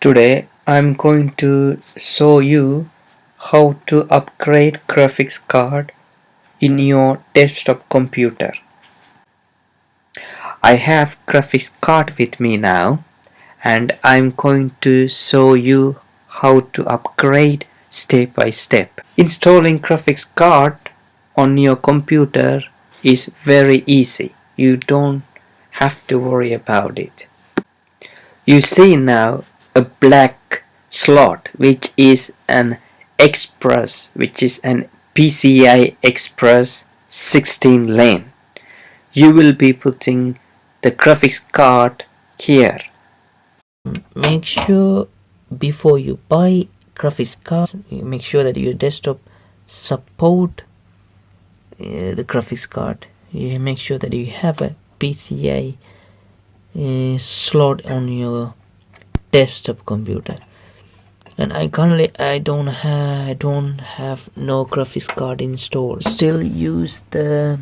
Today I'm going to show you how to upgrade graphics card in your desktop computer. I have graphics card with me now and I'm going to show you how to upgrade step by step. Installing graphics card on your computer is very easy. You don't have to worry about it. You see now a black slot which is an PCI Express 16 lane. You will be putting the graphics card here. Make sure before you buy graphics cards, make sure that your desktop support the graphics card. You make sure that you have a PCI slot on your desktop computer. And I don't have no graphics card installed. Still use the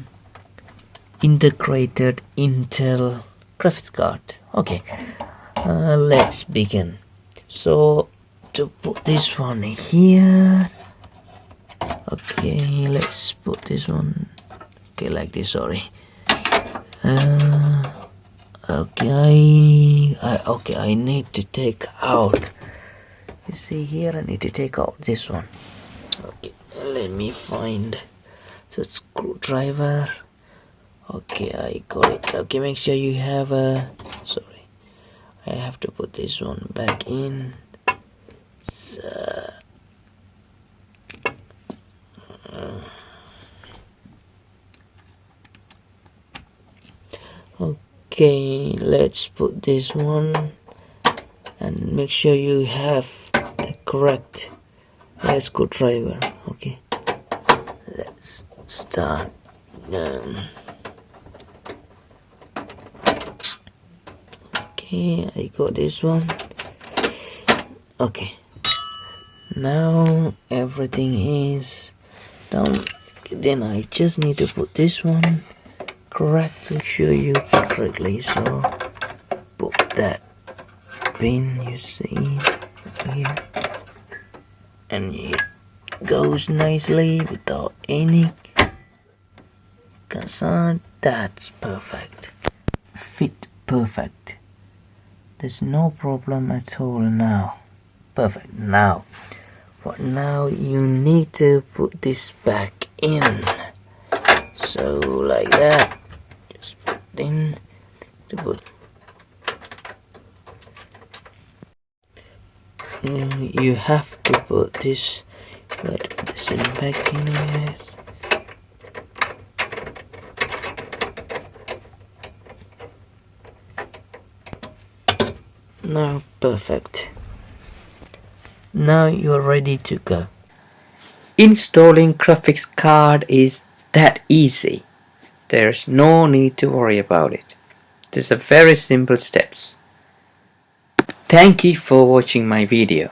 integrated Intel graphics card. Okay, let's begin. So to put this one here, okay, let's put this one, okay, like this. Sorry. Okay, I need to take out. You see here, I need to take out this one. Okay, let me find the screwdriver. Okay, I got it. Okay, make sure you have a. Sorry, I have to put this one back in. So, okay, let's put this one and make sure you have the correct screwdriver. Okay, let's start. Okay, I got this one. Okay, now everything is done. Then I just need to put this one correctly. Sure you put correctly. So put that pin, you see here, and it goes nicely without any concern. That's perfect. Fit perfect. There's no problem at all now. Perfect. Now, for now you need to put this back in. So like that. Just put in to put. You have to put this. Put this in back in here. Now perfect. Now you're ready to go. Installing graphics card is that easy. There's no need to worry about it. These are very simple steps. Thank you for watching my video.